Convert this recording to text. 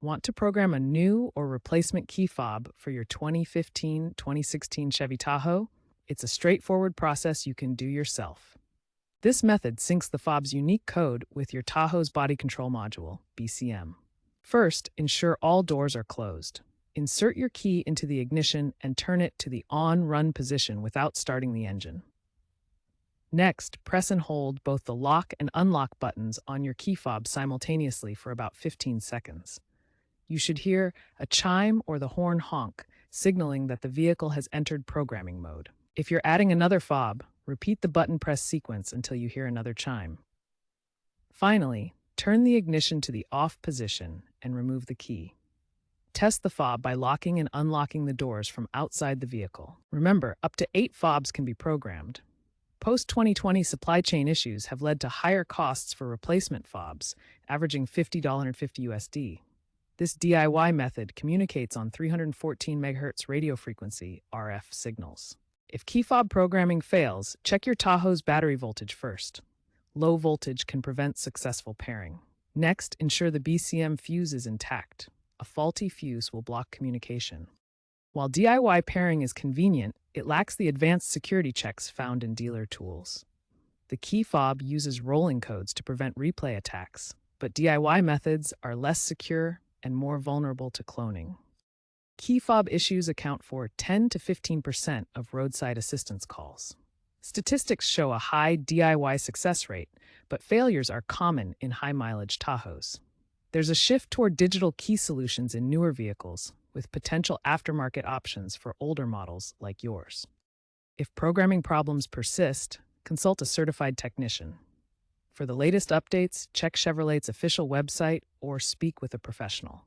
Want to program a new or replacement key fob for your 2015-2016 Chevy Tahoe? It's a straightforward process you can do yourself. This method syncs the fob's unique code with your Tahoe's body control module, BCM. First, ensure all doors are closed. Insert your key into the ignition and turn it to the on-run position without starting the engine. Next, press and hold both the lock and unlock buttons on your key fob simultaneously for about 15 seconds. You should hear a chime or the horn honk, signaling that the vehicle has entered programming mode. If you're adding another fob, repeat the button press sequence until you hear another chime. Finally, turn the ignition to the off position and remove the key. Test the fob by locking and unlocking the doors from outside the vehicle. Remember, up to 8 fobs can be programmed. Post-2020 supply chain issues have led to higher costs for replacement fobs, averaging $50.50 USD. This DIY method communicates on 314 MHz radio frequency RF signals. If key fob programming fails, check your Tahoe's battery voltage first. Low voltage can prevent successful pairing. Next, ensure the BCM fuse is intact. A faulty fuse will block communication. While DIY pairing is convenient, it lacks the advanced security checks found in dealer tools. The key fob uses rolling codes to prevent replay attacks, but DIY methods are less secure and more vulnerable to cloning. Key fob issues account for 10 to 15% of roadside assistance calls. Statistics show a high DIY success rate, but failures are common in high-mileage Tahoes. There's a shift toward digital key solutions in newer vehicles, with potential aftermarket options for older models like yours. If programming problems persist, consult a certified technician. For the latest updates, check Chevrolet's official website or speak with a professional.